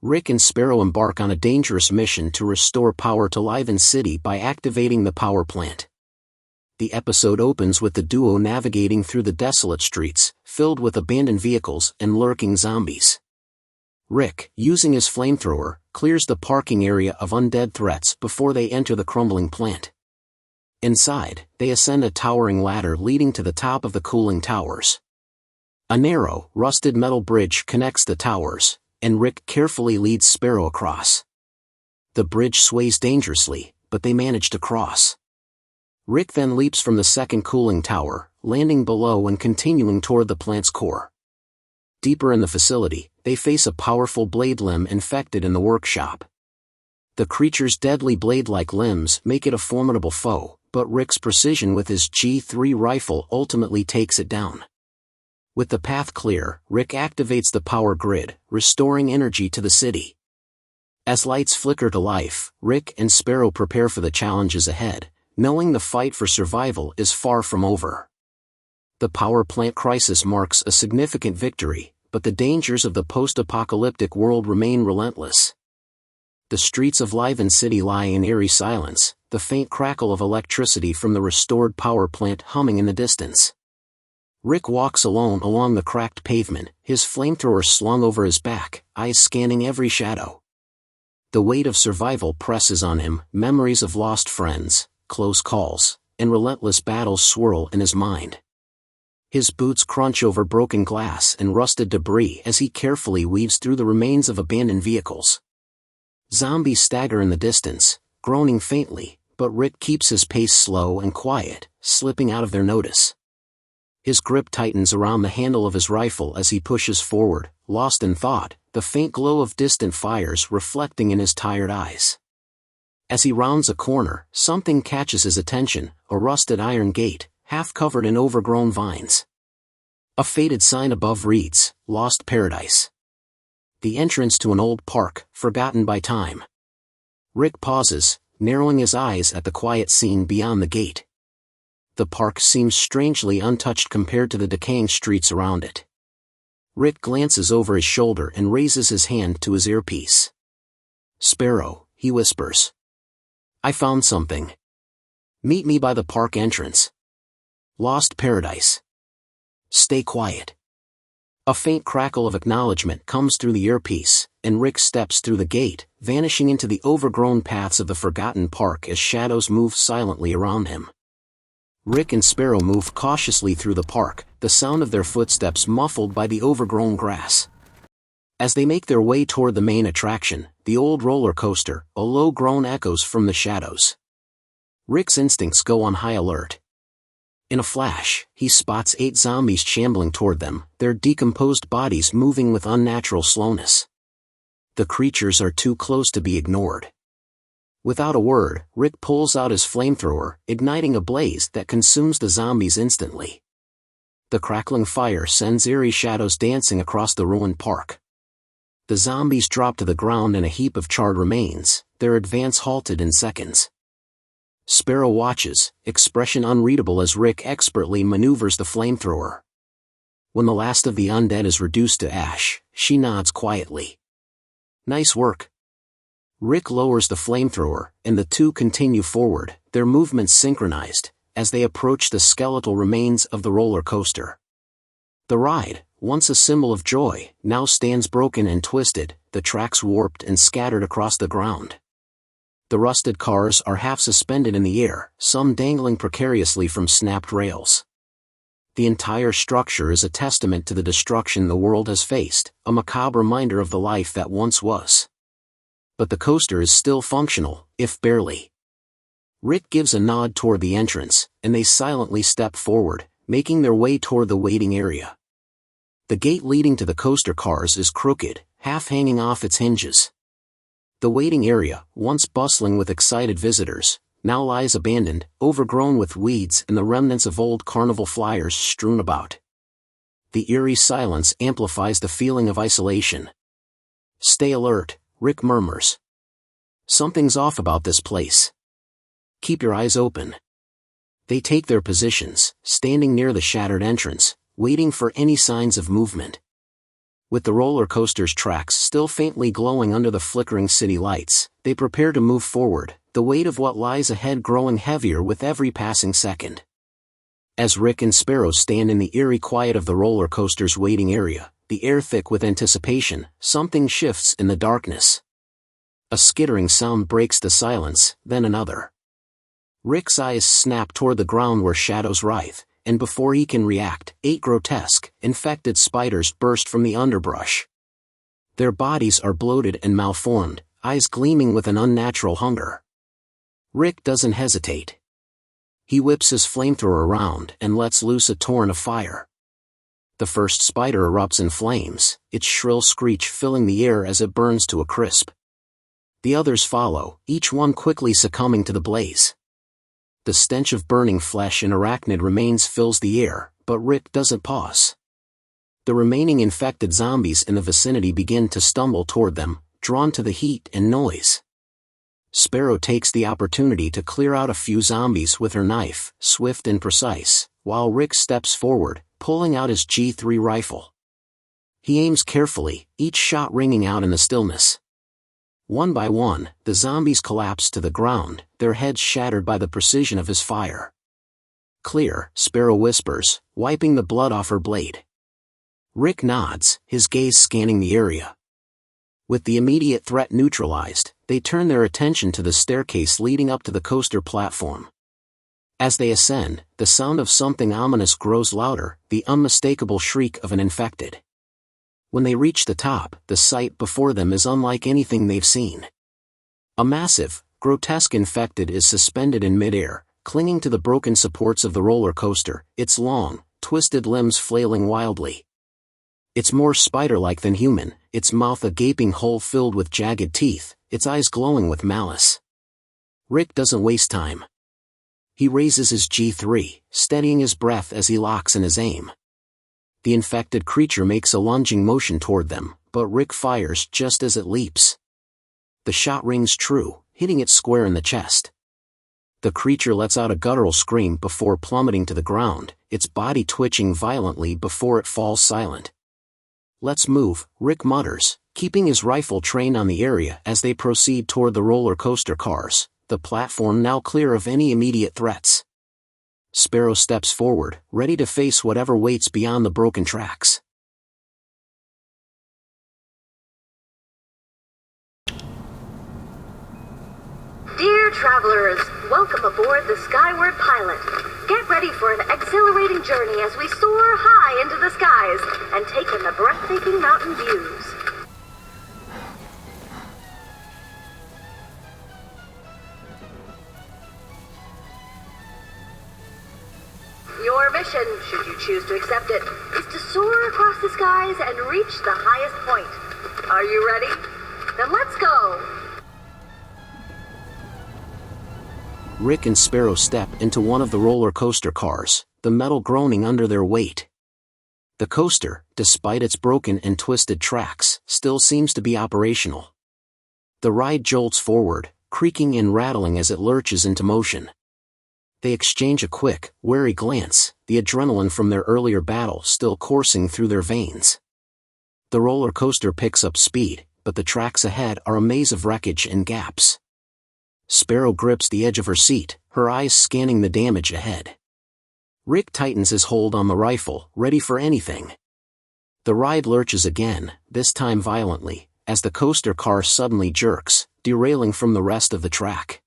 Rick and Sparrow embark on a dangerous mission to restore power to Liven City by activating the power plant. The episode opens with the duo navigating through the desolate streets, filled with abandoned vehicles and lurking zombies. Rick, using his flamethrower, clears the parking area of undead threats before they enter the crumbling plant. Inside, they ascend a towering ladder leading to the top of the cooling towers. A narrow, rusted metal bridge connects the towers, and Rick carefully leads Sparrow across. The bridge sways dangerously, but they manage to cross. Rick then leaps from the second cooling tower, landing below and continuing toward the plant's core. Deeper in the facility, they face a powerful blade limb infected in the workshop. The creature's deadly blade-like limbs make it a formidable foe, but Rick's precision with his G3 rifle ultimately takes it down. With the path clear, Rick activates the power grid, restoring energy to the city. As lights flicker to life, Rick and Sparrow prepare for the challenges ahead, knowing the fight for survival is far from over. The power plant crisis marks a significant victory, but the dangers of the post-apocalyptic world remain relentless. The streets of Liven City lie in eerie silence, the faint crackle of electricity from the restored power plant humming in the distance. Rick walks alone along the cracked pavement, his flamethrower slung over his back, eyes scanning every shadow. The weight of survival presses on him, memories of lost friends, close calls, and relentless battles swirl in his mind. His boots crunch over broken glass and rusted debris as he carefully weaves through the remains of abandoned vehicles. Zombies stagger in the distance, groaning faintly, but Rick keeps his pace slow and quiet, slipping out of their notice. His grip tightens around the handle of his rifle as he pushes forward, lost in thought, the faint glow of distant fires reflecting in his tired eyes. As he rounds a corner, something catches his attention, a rusted iron gate, half covered in overgrown vines. A faded sign above reads, "Lost Paradise." The entrance to an old park, forgotten by time. Rick pauses, narrowing his eyes at the quiet scene beyond the gate. The park seems strangely untouched compared to the decaying streets around it. Rick glances over his shoulder and raises his hand to his earpiece. "Sparrow," he whispers. "I found something. Meet me by the park entrance. Lost Paradise. Stay quiet." A faint crackle of acknowledgement comes through the earpiece, and Rick steps through the gate, vanishing into the overgrown paths of the forgotten park as shadows move silently around him. Rick and Sparrow move cautiously through the park, the sound of their footsteps muffled by the overgrown grass. As they make their way toward the main attraction, the old roller coaster, a low groan echoes from the shadows. Rick's instincts go on high alert. In a flash, he spots 8 zombies shambling toward them, their decomposed bodies moving with unnatural slowness. The creatures are too close to be ignored. Without a word, Rick pulls out his flamethrower, igniting a blaze that consumes the zombies instantly. The crackling fire sends eerie shadows dancing across the ruined park. The zombies drop to the ground in a heap of charred remains, their advance halted in seconds. Sparrow watches, expression unreadable as Rick expertly maneuvers the flamethrower. When the last of the undead is reduced to ash, she nods quietly. "Nice work." Rick lowers the flamethrower, and the two continue forward, their movements synchronized, as they approach the skeletal remains of the roller coaster. The ride, once a symbol of joy, now stands broken and twisted, the tracks warped and scattered across the ground. The rusted cars are half suspended in the air, some dangling precariously from snapped rails. The entire structure is a testament to the destruction the world has faced, a macabre reminder of the life that once was. But the coaster is still functional, if barely. Rick gives a nod toward the entrance, and they silently step forward, making their way toward the waiting area. The gate leading to the coaster cars is crooked, half hanging off its hinges. The waiting area, once bustling with excited visitors, now lies abandoned, overgrown with weeds and the remnants of old carnival flyers strewn about. The eerie silence amplifies the feeling of isolation. "Stay alert," Rick murmurs. "Something's off about this place. Keep your eyes open." They take their positions, standing near the shattered entrance, waiting for any signs of movement. With the roller coaster's tracks still faintly glowing under the flickering city lights, they prepare to move forward, the weight of what lies ahead growing heavier with every passing second. As Rick and Sparrow stand in the eerie quiet of the roller coaster's waiting area, the air thick with anticipation, something shifts in the darkness. A skittering sound breaks the silence, then another. Rick's eyes snap toward the ground where shadows writhe, and before he can react, 8 grotesque, infected spiders burst from the underbrush. Their bodies are bloated and malformed, eyes gleaming with an unnatural hunger. Rick doesn't hesitate. He whips his flamethrower around and lets loose a torrent of fire. The first spider erupts in flames, its shrill screech filling the air as it burns to a crisp. The others follow, each one quickly succumbing to the blaze. The stench of burning flesh and arachnid remains fills the air, but Rick doesn't pause. The remaining infected zombies in the vicinity begin to stumble toward them, drawn to the heat and noise. Sparrow takes the opportunity to clear out a few zombies with her knife, swift and precise, while Rick steps forward, pulling out his G3 rifle. He aims carefully, each shot ringing out in the stillness. One by one, the zombies collapse to the ground, their heads shattered by the precision of his fire. "Clear," Sparrow whispers, wiping the blood off her blade. Rick nods, his gaze scanning the area. With the immediate threat neutralized, they turn their attention to the staircase leading up to the coaster platform. As they ascend, the sound of something ominous grows louder, the unmistakable shriek of an infected. When they reach the top, the sight before them is unlike anything they've seen. A massive, grotesque infected is suspended in midair, clinging to the broken supports of the roller coaster, its long, twisted limbs flailing wildly. It's more spider-like than human, its mouth a gaping hole filled with jagged teeth, its eyes glowing with malice. Rick doesn't waste time. He raises his G3, steadying his breath as he locks in his aim. The infected creature makes a lunging motion toward them, but Rick fires just as it leaps. The shot rings true, hitting it square in the chest. The creature lets out a guttural scream before plummeting to the ground, its body twitching violently before it falls silent. "Let's move," Rick mutters, keeping his rifle trained on the area as they proceed toward the roller coaster cars, the platform now clear of any immediate threats. Sparrow steps forward, ready to face whatever waits beyond the broken tracks. Dear travelers, welcome aboard the Skyward Pilot. Get ready for an exhilarating journey as we soar high into the skies and take in the breathtaking mountain views. Your mission, should you choose to accept it, is to soar across the skies and reach the highest point. Are you ready? Then let's go! Rick and Sparrow step into one of the roller coaster cars, the metal groaning under their weight. The coaster, despite its broken and twisted tracks, still seems to be operational. The ride jolts forward, creaking and rattling as it lurches into motion. They exchange a quick, wary glance, the adrenaline from their earlier battle still coursing through their veins. The roller coaster picks up speed, but the tracks ahead are a maze of wreckage and gaps. Sparrow grips the edge of her seat, her eyes scanning the damage ahead. Rick tightens his hold on the rifle, ready for anything. The ride lurches again, this time violently, as the coaster car suddenly jerks, derailing from the rest of the track.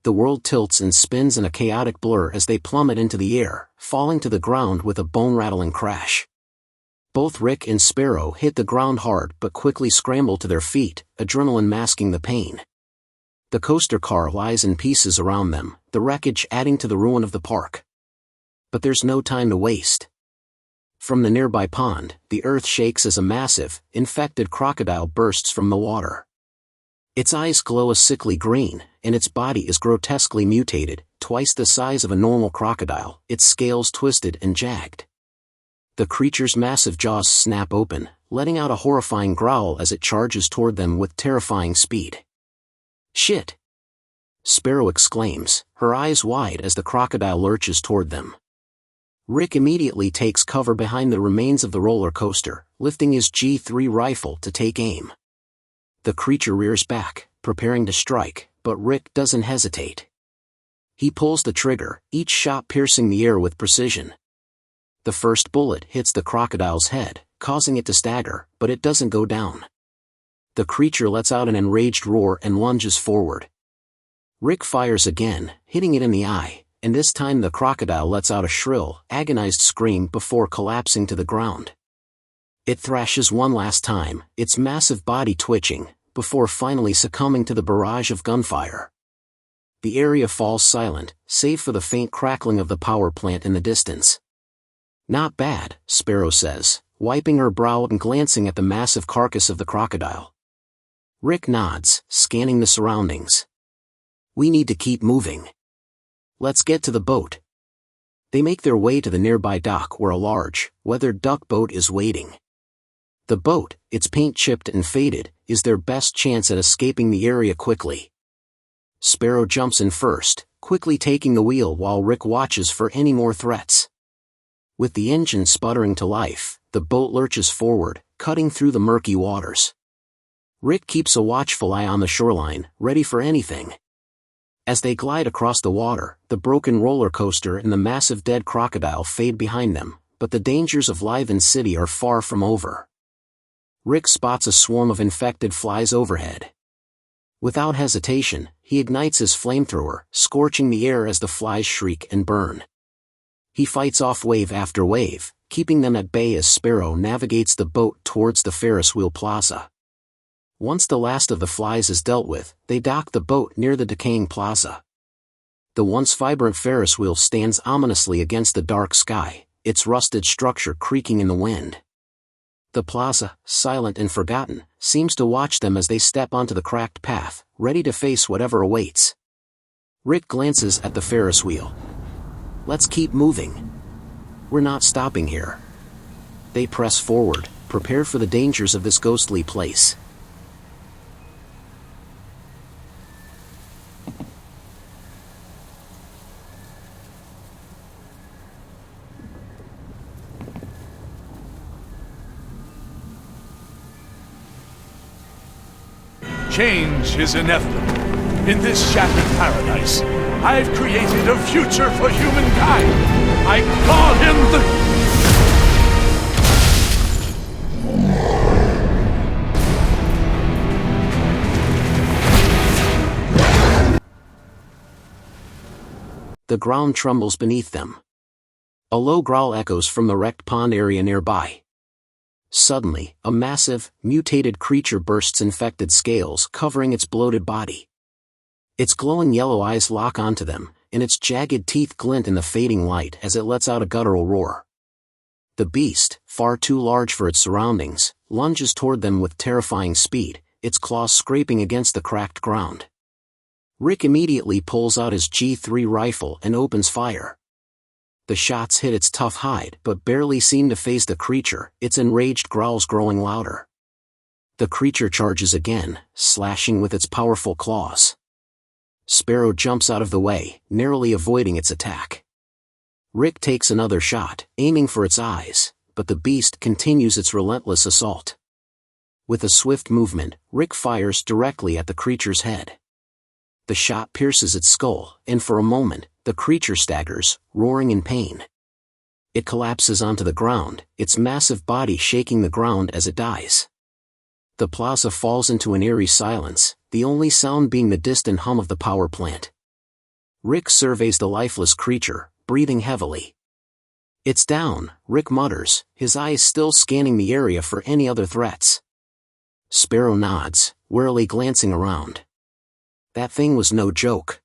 The world tilts and spins in a chaotic blur as they plummet into the air, falling to the ground with a bone-rattling crash. Both Rick and Sparrow hit the ground hard but quickly scramble to their feet, adrenaline masking the pain. The coaster car lies in pieces around them, the wreckage adding to the ruin of the park. But there's no time to waste. From the nearby pond, the earth shakes as a massive, infected crocodile bursts from the water. Its eyes glow a sickly green, and its body is grotesquely mutated, twice the size of a normal crocodile, its scales twisted and jagged. The creature's massive jaws snap open, letting out a horrifying growl as it charges toward them with terrifying speed. "Shit!" Sparrow exclaims, her eyes wide as the crocodile lurches toward them. Rick immediately takes cover behind the remains of the roller coaster, lifting his G3 rifle to take aim. The creature rears back, preparing to strike, but Rick doesn't hesitate. He pulls the trigger, each shot piercing the air with precision. The first bullet hits the crocodile's head, causing it to stagger, but it doesn't go down. The creature lets out an enraged roar and lunges forward. Rick fires again, hitting it in the eye, and this time the crocodile lets out a shrill, agonized scream before collapsing to the ground. It thrashes one last time, its massive body twitching, before finally succumbing to the barrage of gunfire. The area falls silent, save for the faint crackling of the power plant in the distance. "Not bad," Sparrow says, wiping her brow and glancing at the massive carcass of the crocodile. Rick nods, scanning the surroundings. "We need to keep moving. Let's get to the boat." They make their way to the nearby dock where a large, weathered duck boat is waiting. The boat, its paint chipped and faded, is their best chance at escaping the area quickly. Sparrow jumps in first, quickly taking the wheel while Rick watches for any more threats. With the engine sputtering to life, the boat lurches forward, cutting through the murky waters. Rick keeps a watchful eye on the shoreline, ready for anything. As they glide across the water, the broken roller coaster and the massive dead crocodile fade behind them, but the dangers of Liven City are far from over. Rick spots a swarm of infected flies overhead. Without hesitation, he ignites his flamethrower, scorching the air as the flies shriek and burn. He fights off wave after wave, keeping them at bay as Sparrow navigates the boat towards the Ferris wheel plaza. Once the last of the flies is dealt with, they dock the boat near the decaying plaza. The once vibrant Ferris wheel stands ominously against the dark sky, its rusted structure creaking in the wind. The plaza, silent and forgotten, seems to watch them as they step onto the cracked path, ready to face whatever awaits. Rick glances at the Ferris wheel. "Let's keep moving. We're not stopping here." They press forward, prepared for the dangers of this ghostly place. Change is inevitable. In this shattered paradise, I've created a future for humankind. I call him The ground trembles beneath them. A low growl echoes from the wrecked pond area nearby. Suddenly, a massive, mutated creature bursts infected scales covering its bloated body. Its glowing yellow eyes lock onto them, and its jagged teeth glint in the fading light as it lets out a guttural roar. The beast, far too large for its surroundings, lunges toward them with terrifying speed, its claws scraping against the cracked ground. Rick immediately pulls out his G3 rifle and opens fire. The shots hit its tough hide but barely seem to faze the creature, its enraged growls growing louder. The creature charges again, slashing with its powerful claws. Sparrow jumps out of the way, narrowly avoiding its attack. Rick takes another shot, aiming for its eyes, but the beast continues its relentless assault. With a swift movement, Rick fires directly at the creature's head. The shot pierces its skull, and for a moment, the creature staggers, roaring in pain. It collapses onto the ground, its massive body shaking the ground as it dies. The plaza falls into an eerie silence, the only sound being the distant hum of the power plant. Rick surveys the lifeless creature, breathing heavily. "It's down," Rick mutters, his eyes still scanning the area for any other threats. Sparrow nods, warily glancing around. "That thing was no joke.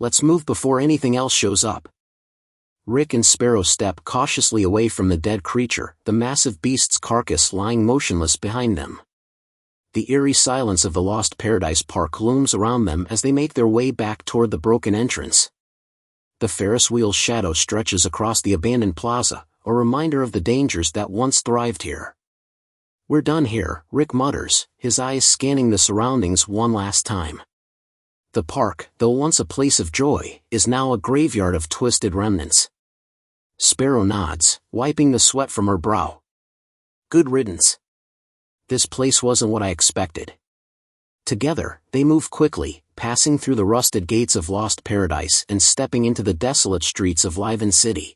Let's move before anything else shows up." Rick and Sparrow step cautiously away from the dead creature, the massive beast's carcass lying motionless behind them. The eerie silence of the Lost Paradise Park looms around them as they make their way back toward the broken entrance. The Ferris wheel's shadow stretches across the abandoned plaza, a reminder of the dangers that once thrived here. "We're done here," Rick mutters, his eyes scanning the surroundings one last time. The park, though once a place of joy, is now a graveyard of twisted remnants. Sparrow nods, wiping the sweat from her brow. Good riddance. This place wasn't what I expected. Together, they move quickly, passing through the rusted gates of Lost Paradise and stepping into the desolate streets of Liven City.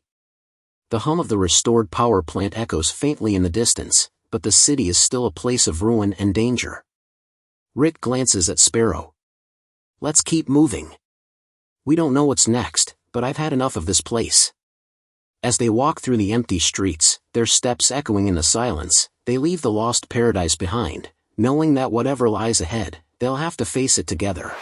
The hum of the restored power plant echoes faintly in the distance, but the city is still a place of ruin and danger. Rick glances at Sparrow. Let's keep moving. We don't know what's next, but I've had enough of this place. As they walk through the empty streets, their steps echoing in the silence, they leave the Lost Paradise behind, knowing that whatever lies ahead, they'll have to face it together.